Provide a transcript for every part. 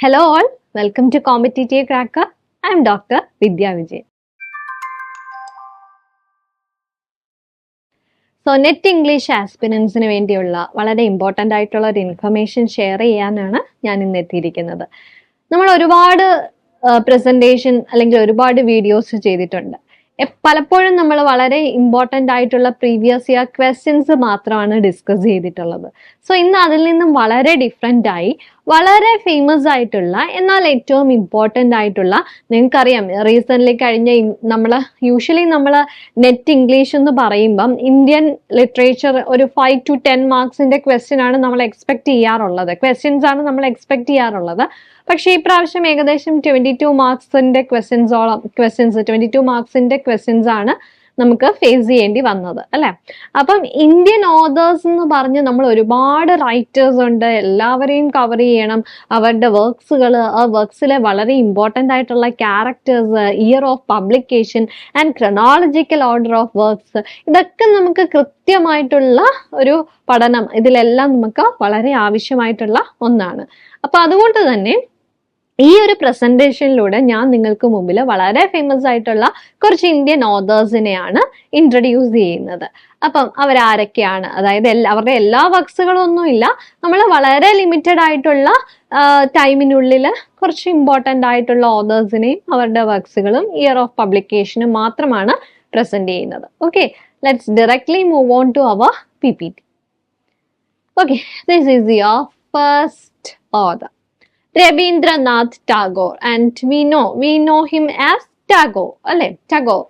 Hello all, welcome to Competitive Cracker. I am Dr. Vidya Vijay. So, net English aspirants ന് വേണ്ടിയുള്ള വളരെ important ആയിട്ടുള്ള ഒരു information share ചെയ്യാനാണ് ഞാൻ ഇന്ന് എത്തിയിരിക്കുന്നത്. നമ്മൾ ഒരുപാട് പ്രസന്റേഷൻ അല്ലെങ്കിൽ ഒരുപാട് വീഡിയോസ് ചെയ്തിട്ടുണ്ട്. പലപ്പോഴും നമ്മൾ വളരെ ഇമ്പോർട്ടൻ്റ് ആയിട്ടുള്ള പ്രീവിയസ് ഇയർ ക്വസ്റ്റ്യൻസ് മാത്രമാണ് ഡിസ്കസ് ചെയ്തിട്ടുള്ളത്. സോ ഇന്ന് അതിൽ നിന്നും വളരെ ഡിഫറെൻ്റ് ആയി വളരെ ഫേമസ് ആയിട്ടുള്ള എന്നാൽ ഏറ്റവും ഇമ്പോർട്ടൻ്റ് ആയിട്ടുള്ള, നിങ്ങൾക്കറിയാം റീസെൻ്റ്ലി കഴിഞ്ഞ യൂഷ്വലി നമ്മൾ നെറ്റ് ഇംഗ്ലീഷ് എന്ന് പറയുമ്പം ഇന്ത്യൻ ലിറ്ററേച്ചർ ഒരു 5 to 10 മാർക്സിന്റെ ക്വസ്റ്റ്യൻ ആണ് നമ്മൾ എക്സ്പെക്ട് ചെയ്യാറുള്ളത്, ക്വസ്റ്റ്യൻസ് ആണ് നമ്മൾ എക്സ്പെക്ട് ചെയ്യാറുള്ളത്. പക്ഷേ ഈ പ്രാവശ്യം ഏകദേശം 22 മാർക്സിന്റെ ക്വസ്റ്റ്യൻസ് 22 മാർക്സിന്റെ ക്വസ്റ്റ്യൻസ് ആണ് നമുക്ക് ഫേസ് ചെയ്യേണ്ടി വന്നത്, അല്ലെ? അപ്പം ഇന്ത്യൻ ഓതേഴ്സ് എന്ന് പറഞ്ഞ് നമ്മൾ ഒരുപാട് റൈറ്റേഴ്സ് ഉണ്ട്, എല്ലാവരെയും കവർ ചെയ്യണം. അവരുടെ വർക്ക്സുകൾ, ആ വർക്ക്സിലെ വളരെ ഇമ്പോർട്ടൻ്റ് ആയിട്ടുള്ള characters, year of publication and chronological order of works, ഇതൊക്കെ നമുക്ക് കൃത്യമായിട്ടുള്ള ഒരു പഠനം ഇതിലെല്ലാം നമുക്ക് വളരെ ആവശ്യമായിട്ടുള്ള ഒന്നാണ്. അപ്പൊ അതുകൊണ്ട് തന്നെ ഈ ഒരു പ്രസന്റേഷനിലൂടെ ഞാൻ നിങ്ങൾക്ക് മുമ്പിൽ വളരെ ഫേമസ് ആയിട്ടുള്ള കുറച്ച് ഇന്ത്യൻ ഓതേഴ്സിനെയാണ് ഇൻട്രൊഡ്യൂസ് ചെയ്യുന്നത്. അപ്പം അവരാരൊക്കെയാണ്, അതായത് അവരുടെ എല്ലാ വർക്ക്സുകളും ഒന്നുമില്ല, നമ്മൾ വളരെ ലിമിറ്റഡ് ആയിട്ടുള്ള ടൈമിനുള്ളിൽ കുറച്ച് ഇമ്പോർട്ടൻ്റ് ആയിട്ടുള്ള ഓതേഴ്സിനെയും അവരുടെ വർക്ക്സുകളും ഇയർ ഓഫ് പബ്ലിക്കേഷനും മാത്രമാണ് പ്രസന്റ് ചെയ്യുന്നത്. Okay, let's directly move on to our PPT. Okay, this is your first author, Rabindranath Tagore, and we know him as Tagore, Tagore.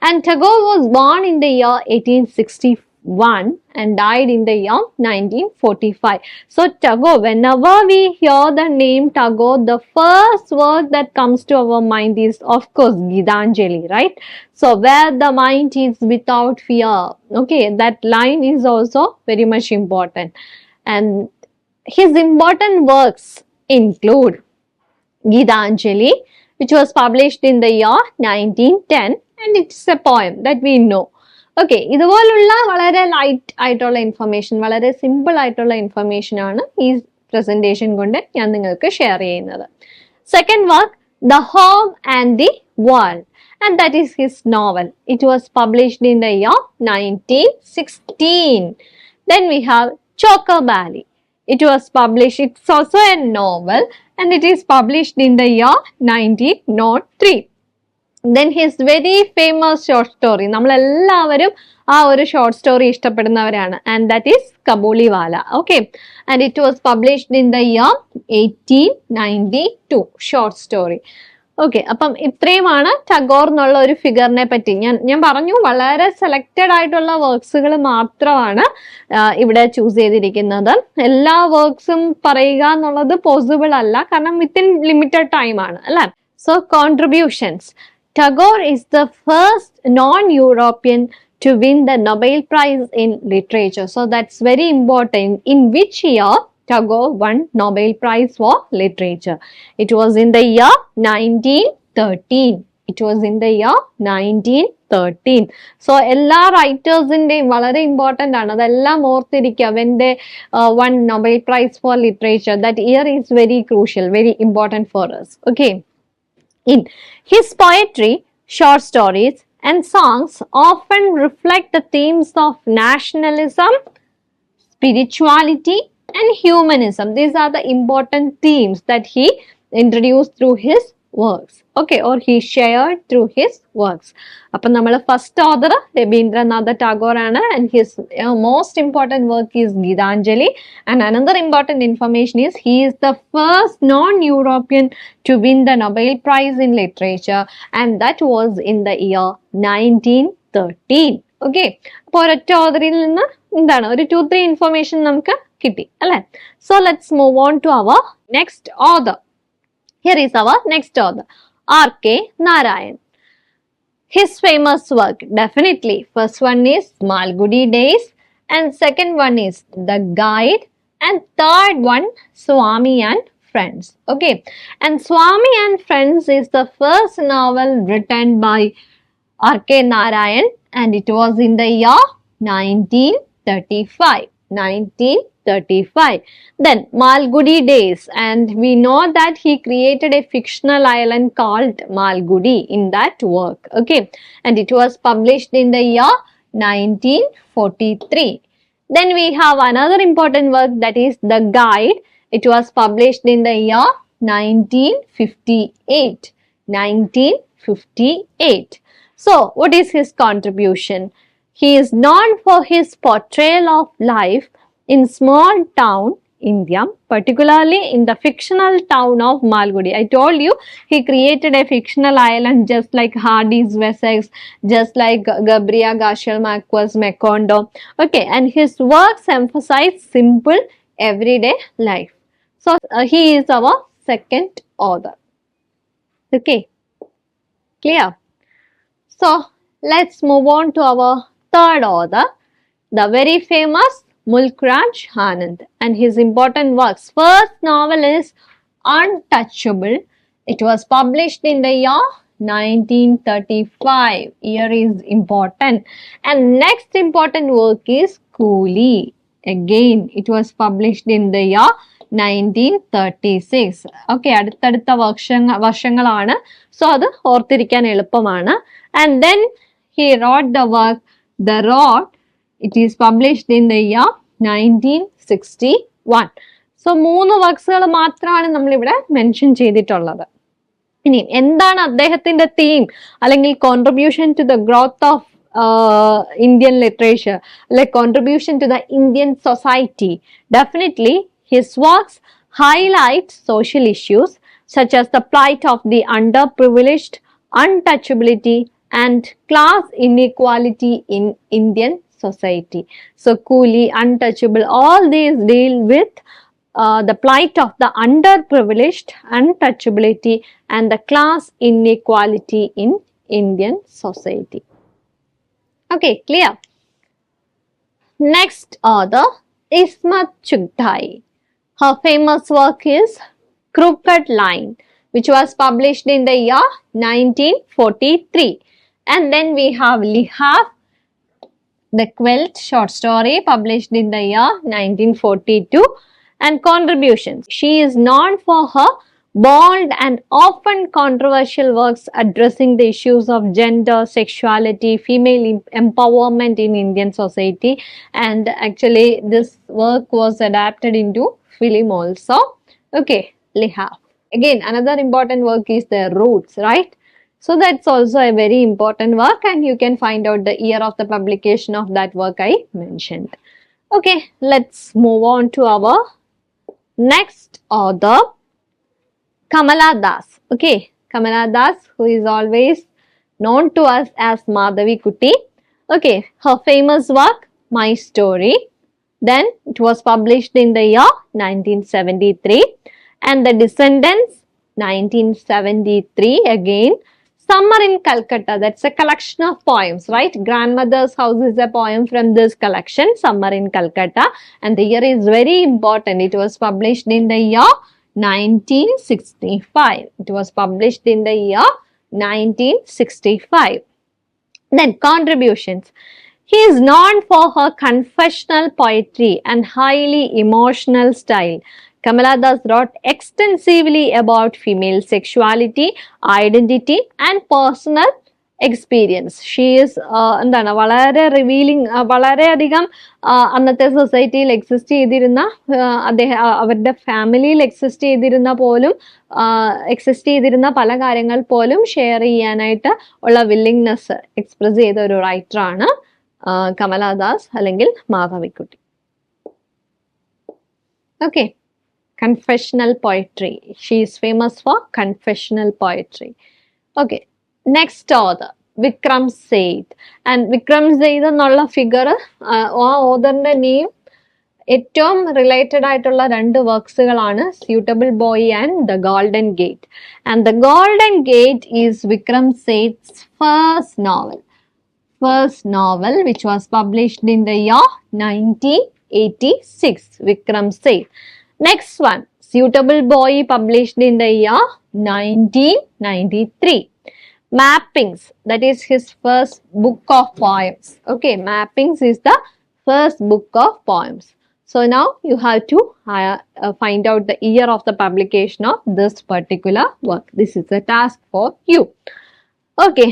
And Tagore was born in the year 1861 and died in the year 1945. So Tagore, whenever we hear the name Tagore, the first word that comes to our mind is of course Gitanjali, right? So where the mind is without fear. Okay, that line is also very much important. And his important works include Gitanjali, which was published in the year 1910, and it's a poem that we know. Okay, ഇതുപോലുള്ള വളരെ light ആയിട്ടുള്ള information, വളരെ simple ആയിട്ടുള്ള information ആണ് ഈ presentation കൊണ്ട് ഞാൻ നിങ്ങൾക്ക് ഷെയർ ചെയ്യുന്നത്. Second work, the home and the world, and that is his novel. It was published in the year 1916. Then we have Chocobali. It was published, it's also a novel, and it is published in the year 1903. Then his very famous short story, നമ്മളെല്ലാവരും ആ ഒരു short story ഇഷ്ടപ്പെടുന്നവരാണ്, and that is Kabuliwala. Okay, and it was published in the year 1892, short story. Okay, അപ്പം ഇത്രയുമാണ് ടാഗോർ എന്നുള്ള ഒരു ഫിഗറിനെ പറ്റി. ഞാൻ പറഞ്ഞു വളരെ സെലക്റ്റഡ് ആയിട്ടുള്ള വർക്ക്സുകൾ മാത്രമാണ് ഇവിടെ ചൂസ് ചെയ്തിരിക്കുന്നത്. എല്ലാ വർക്ക്സും പറയുക എന്നുള്ളത് പോസിബിൾ അല്ല, കാരണം വിത്തിൻ ലിമിറ്റഡ് ടൈം ആണ്, അല്ലെ? So contributions, Tagore is the first non European to win the Nobel Prize in Literature. So that's very important. In which year Tagore won Nobel Prize for Literature? It was in the year 1913. It was in the year 1913. So എല്ലാ റൈറ്റേഴ്സിന്റെയും വളരെ important ആണ്, അതെല്ലാം ഓർത്തിരിക്കുക. when they won Nobel Prize for Literature, that year is very crucial, very important for us. Okay, in his poetry, short stories and songs often reflect the themes of nationalism, spirituality and humanism. These are the important themes that he introduced through his works, okay, or he shared through his works. Appo nammal first author Rabindranath Tagore aanu, and his most important work is Gitanjali. And another important information is he is the first non-European to win the Nobel Prize in Literature, and that was in the year 1913. Okay, അപ്പോൾ ഒരൊറ്റ ഓതറിൽ നിന്ന് എന്താണ് ഒരു 2-3 information നമുക്ക് കിട്ടി, അല്ലെ? So let's move on to our next author. Here is our next author, R.K. Narayan. His famous work, definitely, first one is Malgudi Days, and second one is The Guide, and third one Swami and Friends. Okay, and Swami and Friends is the first novel written by R.K. Narayan, and it was in the year 1935. 1935. Then Malgudi days, and we know that he created a fictional island called Malgudi in that work. Okay, and it was published in the year 1943. Then we have another important work, that is the Guide. It was published in the year 1958. 1958. So, what is his contribution? He is known for his portrayal of life in small town India, particularly in the fictional town of Malgudi. I told you he created a fictional island just like Hardy's Wessex, just like Gabriel Garcia Marquez Macondo. Okay, and his works emphasize simple everyday life. So, he is our second author. Okay, clear? So, let's move on to our third author, the very famous Mulk Raj Anand, and his important works. First novel is Untouchable. It was published in the year 1935. Year is important. And next important work is Coolie. Again, it was published in the year 1936. Okay, അടുത്തടുത്ത വർഷങ്ങളാണ്. So, അത് ഓർത്തിരിക്കാൻ എളുപ്പമാണ്. And then he wrote the work The Rod. It is published in the year 1961. So, 3 വർക്സുകൾ മാത്രമാണ് നമ്മളിവിടെ mention ചെയ്തിട്ടുള്ളത്. ഇനി എന്താണ് അദ്ദേഹത്തിന്റെ തീം അല്ലെങ്കിൽ contribution to the growth of Indian literature, like contribution to the Indian society? Definitely, his works highlight social issues such as the plight of the underprivileged, untouchability, and class inequality in Indian society. So, Coolie, Untouchable, all these deal with the plight of the underprivileged, untouchability, and the class inequality in Indian society. Okay, clear? Next author, Ismat Chughdai. Her famous work is Crooked Line, which was published in the year 1943. And then we have Lihaf, the Quilt short story, published in the year 1942. And contributions. She is known for her bold and often controversial works addressing the issues of gender, sexuality, female empowerment in Indian society. And actually, this work was adapted into film also. Okay, Lihaf. Again, another important work is The Roots, right? So, that's also a very important work, and you can find out the year of the publication of that work I mentioned. Okay, let's move on to our next author, Kamala Das. Okay, Kamala Das, who is always known to us as Madhavi Kuti. Okay, her famous work, My Story. Then it was published in the year 1973. And The Descendants, 1973 again. Summer in Calcutta, that's a collection of poems, right? Grandmother's House is a poem from this collection, Summer in Calcutta. And the year is very important. It was published in the year 1965. It was published in the year 1965. Then contributions. He is known for her confessional poetry and highly emotional style. Kamala Das wrote extensively about female sexuality, identity, and personal experience. She is എന്താണ് വളരെ revealing, വളരെയധികം അന്നത്തെ സൊസൈറ്റിയിൽ exist ചെയ്തിരുന്ന, അവരുടെ ഫാമിലിയിൽ exist ചെയ്തിരുന്ന പല കാര്യങ്ങൾ പോലും ഷെയർ ചെയ്യാനായിട്ട് ഉള്ള വില്ലിങ്നെസ് എക്സ്പ്രസ് ചെയ്ത ഒരു റൈറ്ററാണ് കമല ദാസ് അല്ലെങ്കിൽ Madhavikutty. Okay, confessional poetry. She is famous for confessional poetry. Okay, next author, Vikram Seth. And Vikram Seth എന്നുള്ള ഫിഗർ ഓതറിന്റെ നെയിം ഏറ്റവും റിലേറ്റഡ് ആയിട്ടുള്ള 2 വർക്സുകളാണ് suitable boy and the golden gate. And the golden gate is Vikram Seth's first novel which was published in the year 1986. Vikram Seth. Next one, Suitable Boy, published in the year 1993. Mappings, that is his first book of poems. Okay, Mappings is the first book of poems. So now you have to find out the year of the publication of this particular work. This is a task for you. Okay,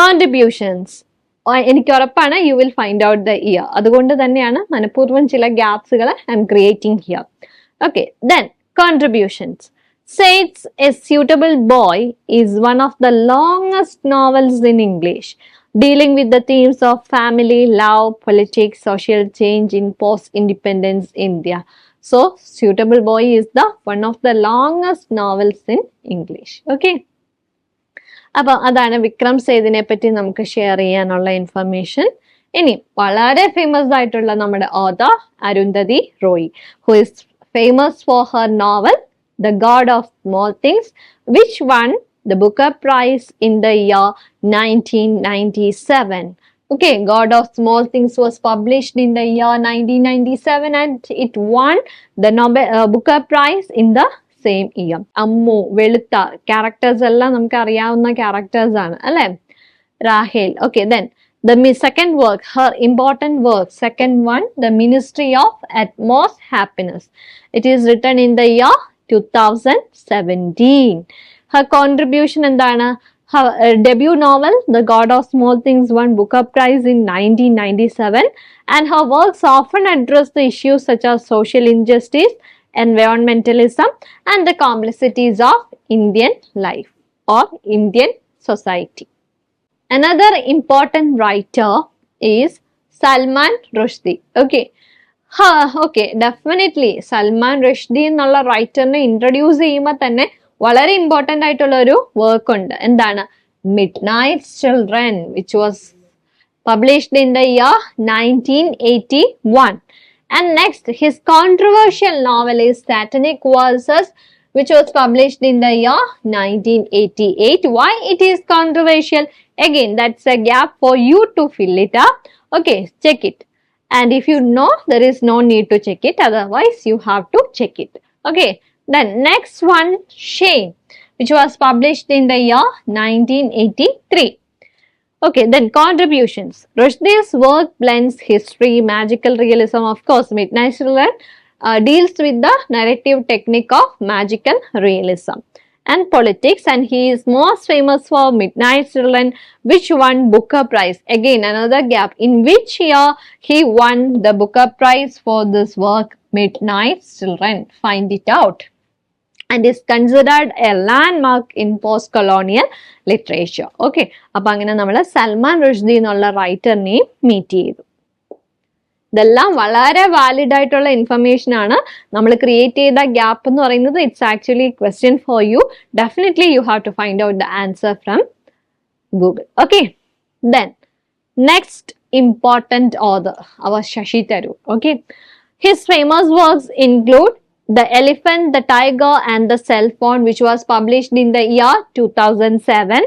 contributions. എനിക്ക് ഉറപ്പാണ് you will find out the year. അതുകൊണ്ട് തന്നെയാണ് മനഃപൂർവ്വം ചില ഗ്യാപ്സുകൾ I am creating here. Okay, then contributions. Said's A Suitable Boy is one of the longest novels in English, dealing with the themes of family, love, politics, social change in post-independence India. So, Suitable Boy is the one of the longest novels in English. Okay. അപ്പോൾ അതാണ് വിക്രം സേതിനെ പറ്റി നമുക്ക് share ചെയ്യാനുള്ള information. ഇനി വളരെ famous ആയിട്ടുള്ള നമ്മുടെ author Arundhati Roy, who is famous for her novel The God of Small Things, which won the Booker Prize in the year 1997. Okay, God of Small Things was published in the year 1997 and it won the Booker Prize in the same year. Ammu, Velutta, characters എല്ലാം നമുക്ക് അറിയാവുന്ന characters ആണ് അല്ലേ? Rahel. Okay, then the second work, her important work, second one, The Ministry of Utmost Happiness. It is written in the year 2017. Her contribution endana? Her debut novel, The God of Small Things, won Booker Prize in 1997, and her works often address the issues such as social injustice, environmentalism, and the complexities of Indian life or Indian society. Another important writer is Salman Rushdie. Okay. Okay, definitely Salman റഷ്ദി എന്നുള്ള റൈറ്ററിനെ introduce ചെയ്യുമ്പോൾ തന്നെ വളരെ important ആയിട്ടുള്ള ഒരു work ഉണ്ട്. എന്താണ്? Midnight Children, which was published in the year 1981. And next, his controversial novel is Satanic Verses, which was published in the year 1988. Why it is controversial? Again, that's a gap for you to fill it up. Okay, check it. And if you know, there is no need to check it. Otherwise, you have to check it. Okay. Then next one, Shame, which was published in the year 1983. Okay. Then contributions. Rushdie's work blends history, magical realism. Of course, Midnight Children deals with the narrative technique of magical realism and politics, and he is most famous for Midnight Children, which won Booker Prize. Again, another gap. In which year he won the Booker Prize for this work, Midnight Children? Find it out. And is considered a landmark in post-colonial literature. Okay. അപ്പോൾ അങ്ങനെ നമ്മൾ സൽമാൻ റുഷ്ദി എന്നുള്ള റൈറ്ററിനെയും meet ചെയ്തു. ഇതെല്ലാം വളരെ valid ആയിട്ടുള്ള information ആണ്. നമ്മൾ ക്രിയേറ്റ് ചെയ്ത ഗ്യാപ്പ് എന്ന് പറയുന്നത് it's actually question for you. Definitely you have to find out the answer from Google. Okay, then next important author our Shashi Tharoor. Okay, his famous works include The Elephant, the Tiger and the Cell Phone, which was published in the year 2007.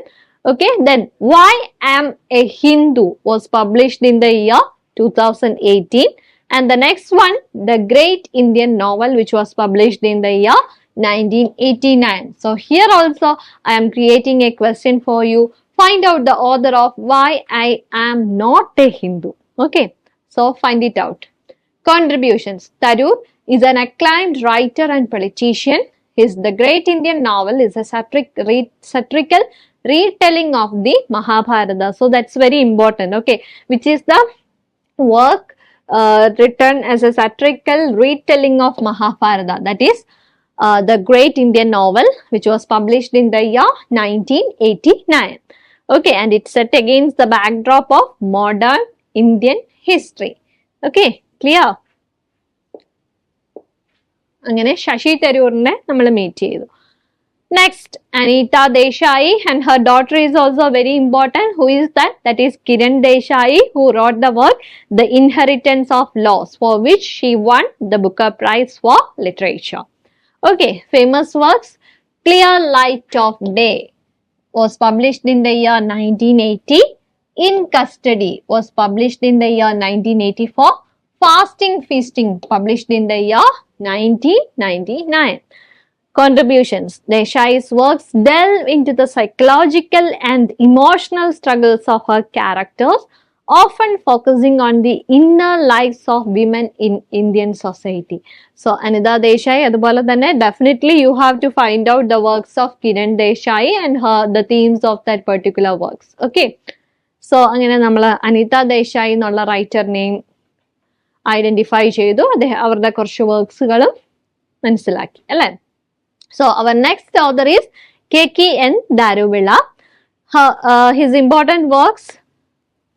Okay, then Why Am a Hindu was published in the year 2018, and the next one, The Great Indian Novel, which was published in the year 1989. So here also I am creating a question for you. Find out the author of Why I Am Not a Hindu. Okay, so find it out. Contributions. Tharoor is an acclaimed writer and politician. The Great Indian Novel is a satirical retelling of the Mahabharata. So that's very important. Okay, which is the work written as a satirical retelling of Mahabharata. That is the Great Indian Novel, which was published in the year 1989. Okay, and it's set against the backdrop of modern Indian history. Okay, clear? അങ്ങനെ ശശി തരൂറിനെ നമ്മൾ meet ചെയ്തു. Next, Anita Desai and her daughter is also very important. Who is that? That is Kiran Desai, who wrote the work The Inheritance of Laws, for which she won the Booker Prize for Literature. Okay, famous works. Clear Light of Day was published in the year 1980. In Custody was published in the year 1984. Fasting Feasting published in the year 1999. Contributions. Desai's works delve into the psychological and emotional struggles of her characters, often focusing on the inner lives of women in Indian society. So Anita Desai അതുപോലെ തന്നെ definitely you have to find out the works of Kiran Desai and the themes of that particular works. Okay. So അങ്ങനെ നമ്മൾ അനിത ദേശായി എന്നുള്ള റൈറ്ററിനെയും identify ചെയ്തു, അവരുടെ കുറച്ച് വർക്ക്സുകളും മനസ്സിലാക്കി അല്ലേ. So our next author is K.N. Daruvilla. His important works,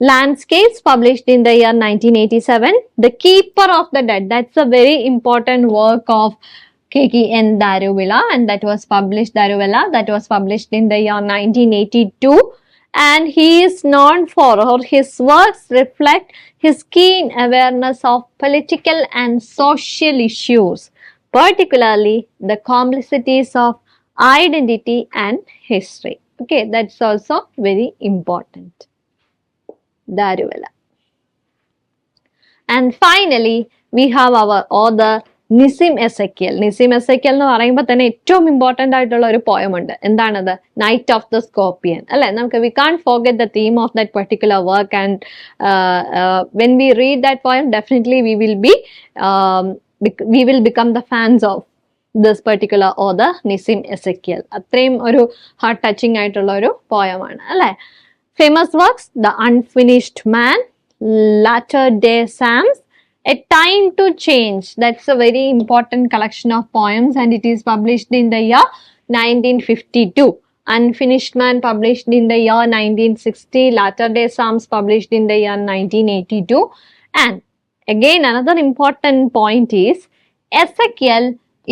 Landscapes, published in the year 1987. The Keeper of the Dead, that's a very important work of K.N. Daruvilla, and that was published in the year 1982. And he is known for, or his works reflect his keen awareness of political and social issues, particularly the complexities of identity and history. Okay, that's also very important. Daruvilla. And finally, we have our author Nissim Ezekiel. Nissim Ezekiel എന്ന് പറയുമ്പോൾ തന്നെ ഏറ്റവും important ആയിട്ടുള്ള ഒരു poem ഉണ്ട്. എന്താണത്? Knight of the scorpion അല്ലെ. നമുക്ക് we can forget the theme of that particular work, and when we read that poem definitely we will become the fans of this particular author, Nissim Ezekiel. അത്രയും ഒരു heart touching ആയിട്ടുള്ള ഒരു പോയമാണ് അല്ലെ. Famous works, The Unfinished Man, Latter Day Psalms, A Time to Change. That's a very important collection of poems, and it is published in the year 1952. Unfinished Man published in the year 1960. Latter Day Psalms published in the year 1982. And again, another important point is Ezekiel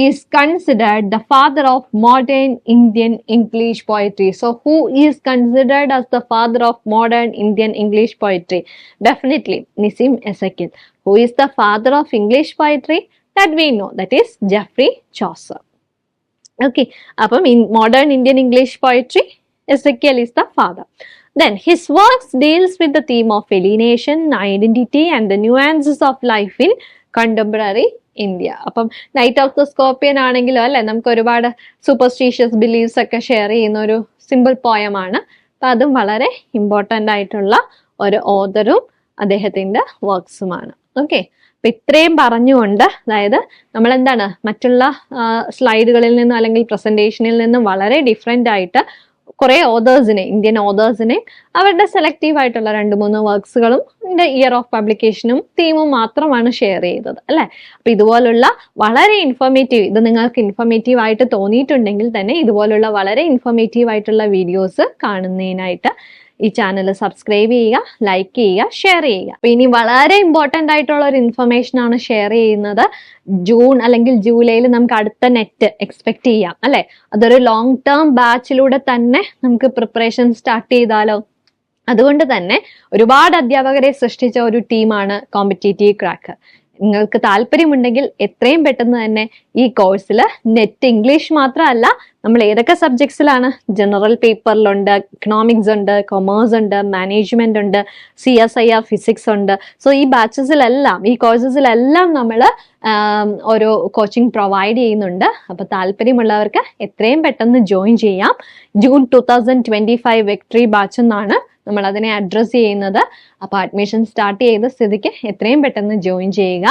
is considered the father of modern Indian English poetry. So who is considered as the father of modern Indian English poetry? Definitely Nissim Ezekiel. Who is the father of English poetry? That we know, that is Geoffrey Chaucer. Okay, അപ്പം in modern Indian English poetry, Ezekiel is the father. Then his works deals with the theme of alienation, identity, and the nuances of life in contemporary India. അപ്പം knight of the scorpion ആണെങ്കിലും അല്ലെ, നമുക്ക് ഒരുപാട് superstitious beliefs ഒക്കെ share ചെയ്യുന്ന ഒരു simple പോയമാണ്. അപ്പം അതും വളരെ ഇമ്പോർട്ടൻ്റ് ആയിട്ടുള്ള ഒരു ഓതറും അദ്ദേഹത്തിൻ്റെ വർക്ക്സുമാണ്. ഓക്കെ, അപ്പം ഇത്രയും പറഞ്ഞുകൊണ്ട്, അതായത് നമ്മൾ എന്താണ് മറ്റുള്ള സ്ലൈഡുകളിൽ നിന്നും അല്ലെങ്കിൽ പ്രസന്റേഷനിൽ നിന്നും വളരെ ഡിഫറെൻ്റ് ആയിട്ട് കുറെ ഓതേഴ്സിനെ, ഇന്ത്യൻ ഓതേഴ്സിനെ അവരുടെ സെലക്റ്റീവ് ആയിട്ടുള്ള 2-3 വർക്ക്സുകളും ഇതിന്റെ ഇയർ ഓഫ് പബ്ലിക്കേഷനും തീമും മാത്രമാണ് ഷെയർ ചെയ്തത് അല്ലെ. അപ്പൊ ഇതുപോലുള്ള വളരെ ഇൻഫോർമേറ്റീവ്, ഇത് നിങ്ങൾക്ക് ഇൻഫോർമേറ്റീവ് ആയിട്ട് തോന്നിയിട്ടുണ്ടെങ്കിൽ തന്നെ ഇതുപോലുള്ള വളരെ ഇൻഫോർമേറ്റീവ് ആയിട്ടുള്ള വീഡിയോസ് കാണുന്നതിനായിട്ട് ഈ ചാനൽ സബ്സ്ക്രൈബ് ചെയ്യുക, ലൈക്ക് ചെയ്യുക, ഷെയർ ചെയ്യുക. അപ്പൊ ഇനി വളരെ ഇമ്പോർട്ടൻ്റ് ആയിട്ടുള്ള ഒരു ഇൻഫർമേഷൻ ആണ് ഷെയർ ചെയ്യുന്നത്. ജൂൺ അല്ലെങ്കിൽ ജൂലൈയിൽ നമുക്ക് അടുത്ത നെറ്റ് എക്സ്പെക്ട് ചെയ്യാം അല്ലെ. അതൊരു ലോങ് ടേം ബാച്ചിലൂടെ തന്നെ നമുക്ക് പ്രിപ്പറേഷൻ സ്റ്റാർട്ട് ചെയ്താലോ. അതുകൊണ്ട് തന്നെ ഒരുപാട് അധ്യാപകരെ സൃഷ്ടിച്ച ഒരു ടീമാണ് കോമ്പറ്റേറ്റീവ് ക്രാക്കർ. നിങ്ങൾക്ക് താല്പര്യമുണ്ടെങ്കിൽ എത്രയും പെട്ടെന്ന് തന്നെ ഈ കോഴ്സിൽ നെറ്റ് ഇംഗ്ലീഷ് മാത്രമല്ല, നമ്മൾ ഏതൊക്കെ സബ്ജക്ട്സിലാണ്, ജനറൽ പേപ്പറിലുണ്ട്, എക്കണോമിക്സ് ഉണ്ട്, കൊമേഴ്സ് ഉണ്ട്, മാനേജ്മെന്റ് ഉണ്ട്, CSIR ഫിസിക്സ് ഉണ്ട്. സോ ഈ ബാച്ചസിലെല്ലാം, ഈ കോഴ്സസിലെല്ലാം നമ്മൾ ഒരു കോച്ചിങ് പ്രൊവൈഡ് ചെയ്യുന്നുണ്ട്. അപ്പൊ താല്പര്യമുള്ളവർക്ക് എത്രയും പെട്ടെന്ന് ജോയിൻ ചെയ്യാം. ജൂൺ 2025 വിക്ടറി ബാച്ച് എന്നാണ് നമ്മൾ അതിനെ അഡ്രസ് ചെയ്യുന്നത്. അപ്പോൾ അഡ്മിഷൻ സ്റ്റാർട്ട് ചെയ്ത സ്ഥിതിക്ക് എത്രയും പെട്ടെന്ന് ജോയിൻ ചെയ്യുക.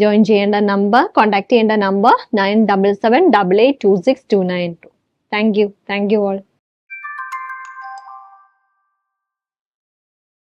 ജോയിൻ ചെയ്യേണ്ട നമ്പർ, കോൺടാക്ട് ചെയ്യേണ്ട നമ്പർ 9778826292. Thank you all.